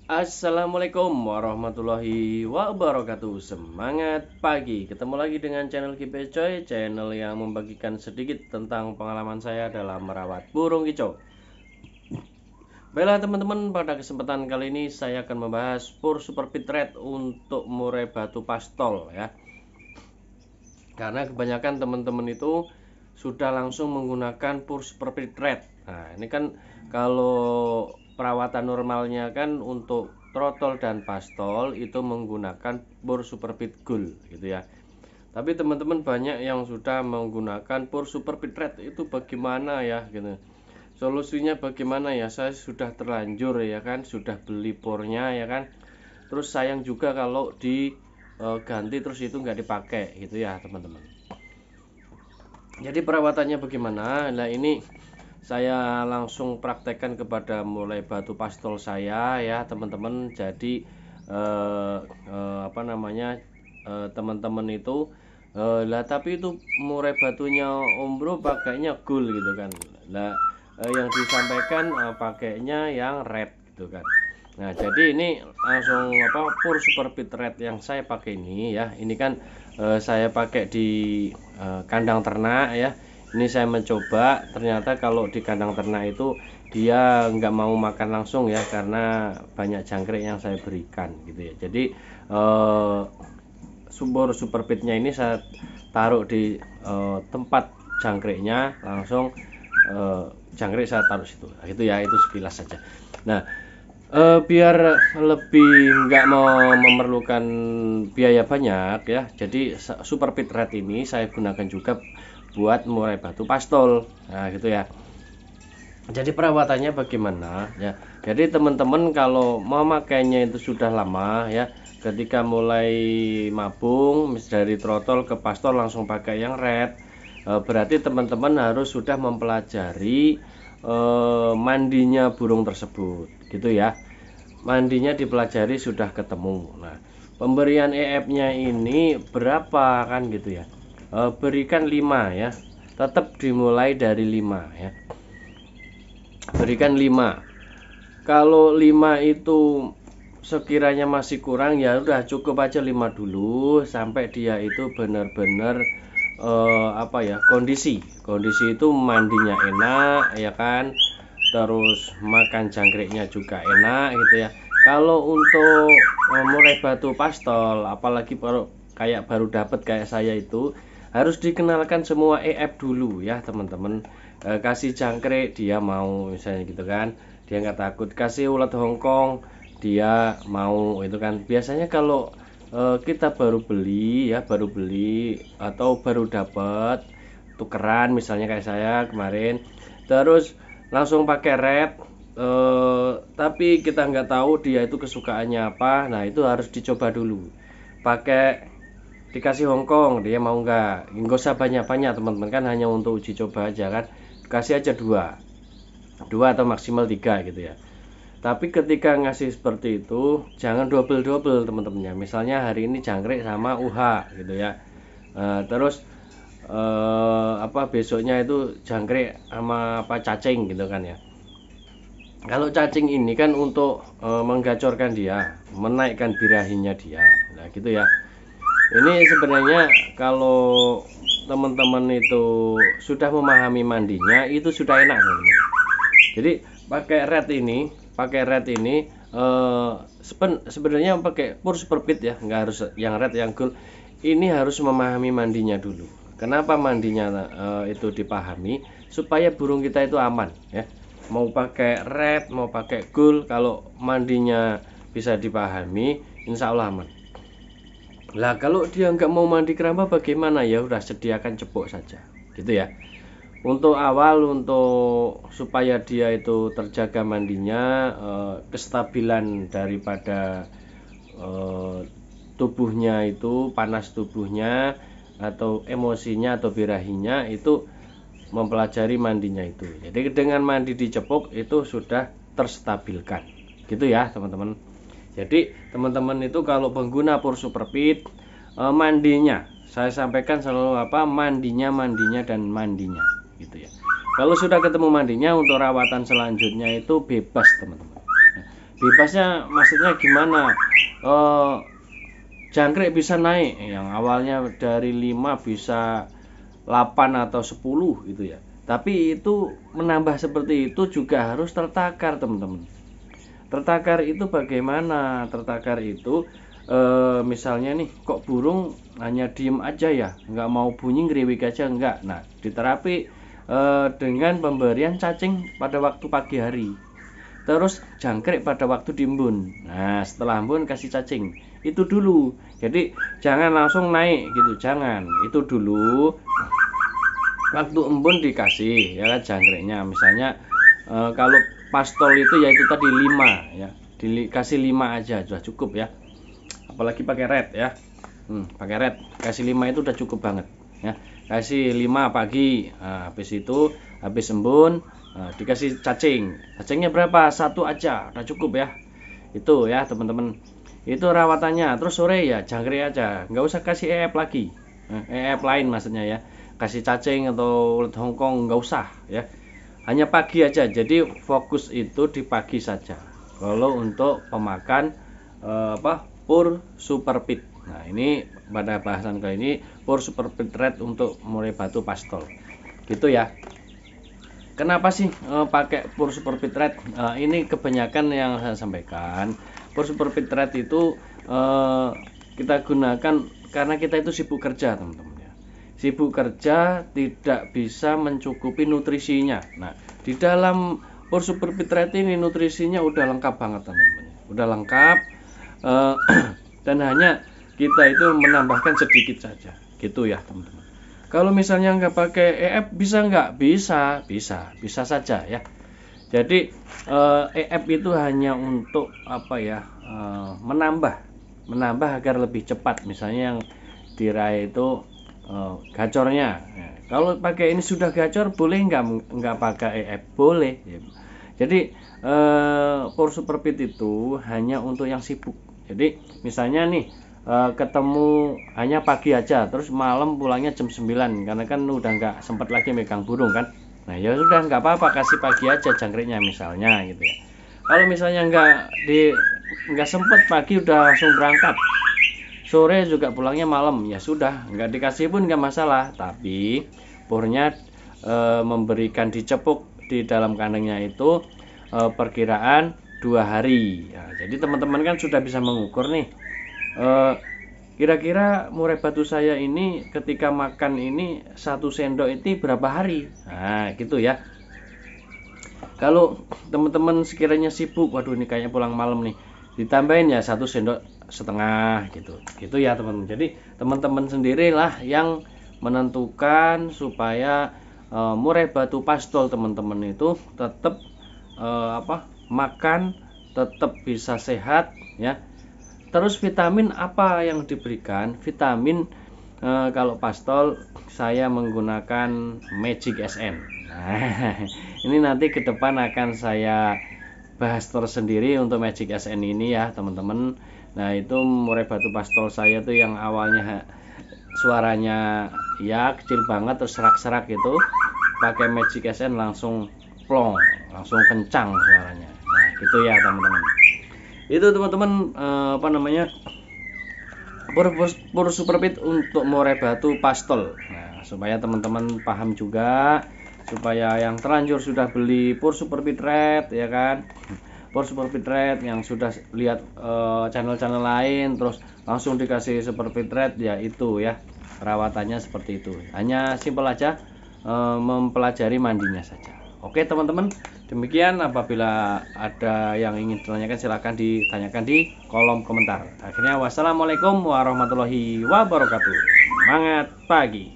Assalamualaikum warahmatullahi wabarakatuh. Semangat pagi. Ketemu lagi dengan channel Kipe Coy, channel yang membagikan sedikit tentang pengalaman saya dalam merawat burung kicau. Baiklah teman-teman, pada kesempatan kali ini saya akan membahas Pur Super Pit Red untuk murai batu pastol ya. Karena kebanyakan teman-teman itu sudah langsung menggunakan Pur Super Pit Red. Nah, ini kan kalau perawatan normalnya kan untuk trotol dan pastol itu menggunakan Pur Super Pit Gold gitu ya. Tapi teman-teman banyak yang sudah menggunakan Pur Super Pit Red, itu bagaimana ya gitu. Solusinya bagaimana ya? Saya sudah terlanjur ya kan, sudah beli pornya ya kan. Terus sayang juga kalau diganti terus itu nggak dipakai gitu ya teman-teman. Jadi perawatannya bagaimana? Nah ini saya langsung praktekkan kepada mulai batu pastol saya ya teman-teman. Jadi apa namanya, teman-teman itu lah tapi itu murai batunya Om Bro pakainya gold gitu kan. Lah yang disampaikan pakainya yang red gitu kan. Nah jadi ini langsung apa, Pur Super Pit Red yang saya pakai ini ya. Ini kan saya pakai di kandang ternak ya. Ini saya mencoba, ternyata kalau di kandang ternak itu dia nggak mau makan langsung ya, karena banyak jangkrik yang saya berikan gitu ya. Jadi sumber super pitnya ini saya taruh di tempat jangkriknya, langsung jangkrik saya taruh situ. Nah, gitu ya, itu sekilas saja. Nah, biar lebih nggak mau memerlukan biaya banyak ya, jadi super pit red ini saya gunakan juga buat murai batu pastol. Nah gitu ya. Jadi perawatannya bagaimana ya, jadi teman-teman kalau memakainya itu sudah lama ya, ketika mulai mabung dari trotol ke pastol langsung pakai yang red, berarti teman-teman harus sudah mempelajari mandinya burung tersebut gitu ya. Mandinya dipelajari sudah ketemu. Nah, pemberian EF-nya ini berapa kan gitu ya. Berikan 5 ya. Tetap dimulai dari 5 ya. Berikan 5. Kalau 5 itu sekiranya masih kurang ya udah cukup aja 5 dulu sampai dia itu benar-benar apa ya, kondisi itu mandinya enak ya kan, terus makan jangkriknya juga enak gitu ya. Kalau untuk murai batu pastol apalagi baru dapat kayak saya itu, harus dikenalkan semua EF dulu ya teman-teman. Kasih jangkrik dia mau misalnya gitu kan, dia nggak takut. Kasih ulat Hongkong dia mau itu kan. Biasanya kalau kita baru beli atau baru dapat tukeran misalnya kayak saya kemarin, terus langsung pakai red, tapi kita nggak tahu dia itu kesukaannya apa. Nah itu harus dicoba dulu pakai, dikasih Hongkong dia mau nggak usah banyak-banyak teman-teman, kan hanya untuk uji coba aja kan, kasih aja dua atau maksimal 3 gitu ya. Tapi ketika ngasih seperti itu jangan double teman-temannya. Misalnya hari ini jangkrik sama UH gitu ya. Terus apa besoknya itu jangkrik sama apa cacing gitu kan ya. Kalau cacing ini kan untuk menggacorkan dia, menaikkan birahinya dia. Nah, gitu ya. Ini sebenarnya kalau teman-teman itu sudah memahami mandinya itu sudah enak teman-teman. Jadi pakai red ini sebenarnya pakai pur super pit ya, nggak harus yang red yang gold. Ini harus memahami mandinya dulu. Kenapa mandinya itu dipahami supaya burung kita itu aman ya. Mau pakai red mau pakai gold, kalau mandinya bisa dipahami insya Allah aman. Lah kalau dia nggak mau mandi keramba bagaimana ya, udah sediakan cepuk saja gitu ya. Untuk awal, untuk supaya dia itu terjaga mandinya, kestabilan daripada tubuhnya itu, panas tubuhnya atau emosinya atau birahinya itu mempelajari mandinya itu. Jadi dengan mandi dicepuk itu sudah terstabilkan gitu ya teman-teman. Jadi teman-teman itu kalau pengguna Pur Super Pit, mandinya saya sampaikan selalu apa, mandinya dan mandinya gitu ya. Kalau sudah ketemu mandinya, untuk rawatan selanjutnya itu bebas teman-teman. Bebasnya maksudnya gimana? Jangkrik bisa naik yang awalnya dari 5 bisa 8 atau 10 gitu ya. Tapi itu menambah seperti itu juga harus tertakar, teman-teman. Tertakar itu bagaimana? Tertakar itu misalnya nih, kok burung hanya diem aja ya, nggak mau bunyi, ngeriwik aja enggak. Nah, diterapi dengan pemberian cacing pada waktu pagi hari, terus jangkrik pada waktu diembun. Nah, setelah embun kasih cacing. Itu dulu. Jadi jangan langsung naik gitu, jangan. Itu dulu. Waktu embun dikasih ya kan jangkriknya. Misalnya kalau pastol itu ya itu tadi 5 ya. Dikasih 5 aja sudah cukup ya. Apalagi pakai red ya. Pakai red, kasih 5 itu udah cukup banget ya. Kasih 5 pagi. Nah, habis itu habis embun dikasih cacing. Cacingnya berapa? 1 aja, udah cukup ya. Itu ya teman-teman. Itu rawatannya. Terus sore ya jangkrik aja, nggak usah kasih EF lagi. EF lain maksudnya ya. Kasih cacing atau ulet Hongkong nggak usah ya. Hanya pagi aja. Jadi fokus itu di pagi saja. Kalau untuk pemakan Pur Super Pit. Nah, ini pada bahasan kali ini Pur Super Pit Red untuk murai batu pastol. Gitu ya. Kenapa sih pakai Pur Super Pit Red? Ini kebanyakan yang saya sampaikan. Pur Super Pit Red itu kita gunakan karena kita itu sibuk kerja, teman-teman ya. Sibuk kerja tidak bisa mencukupi nutrisinya. Nah, di dalam Pur Super Pit Red ini nutrisinya udah lengkap banget, teman-teman. Udah lengkap dan hanya kita itu menambahkan sedikit saja. Gitu ya, teman-teman. Kalau misalnya nggak pakai EF bisa nggak? Bisa saja ya. Jadi EF itu hanya untuk apa ya? Menambah agar lebih cepat. Misalnya yang diraih itu gacornya. Ya, kalau pakai ini sudah gacor, boleh nggak pakai EF? Boleh. Ya. Jadi Pur Super Pit itu hanya untuk yang sibuk. Jadi misalnya nih ketemu hanya pagi aja, terus malam pulangnya jam 9 karena kan udah nggak sempat lagi megang burung kan. Nah ya sudah nggak apa-apa, kasih pagi aja jangkriknya misalnya gitu ya. Kalau misalnya nggak sempat pagi udah langsung berangkat, sore juga pulangnya malam, ya sudah nggak dikasih pun nggak masalah. Tapi purnya memberikan dicepuk di dalam kandangnya itu perkiraan 2 hari ya, jadi teman-teman kan sudah bisa mengukur nih kira-kira murai batu saya ini ketika makan ini 1 sendok itu berapa hari. Nah gitu ya. Kalau teman-teman sekiranya sibuk, waduh ini kayaknya pulang malam nih, ditambahin ya 1,5 sendok gitu ya teman-teman. Jadi teman-teman sendirilah yang menentukan supaya murai batu pastol teman-teman itu tetap makan tetap bisa sehat ya. Terus vitamin apa yang diberikan? Vitamin kalau pastol saya menggunakan Magic SN. Nah, ini nanti ke depan akan saya bahas tersendiri untuk Magic SN ini ya teman-teman. Nah itu murai batu pastol saya tuh yang awalnya suaranya ya kecil banget terus serak-serak gitu, pakai Magic SN langsung plong, langsung kencang suaranya. Nah gitu ya teman-teman. Itu teman-teman Pur Super Pit untuk murai batu pastol. Nah supaya teman-teman paham juga, supaya yang terlanjur sudah beli Pur Super Pit Red ya kan, Pur Super Pit Red yang sudah lihat channel-channel lain terus langsung dikasih Super Pit Red, ya itu ya perawatannya seperti itu, hanya simpel aja mempelajari mandinya saja. Oke teman-teman, demikian. Apabila ada yang ingin ditanyakan silahkan ditanyakan di kolom komentar. Akhirnya wassalamualaikum warahmatullahi wabarakatuh. Semangat pagi.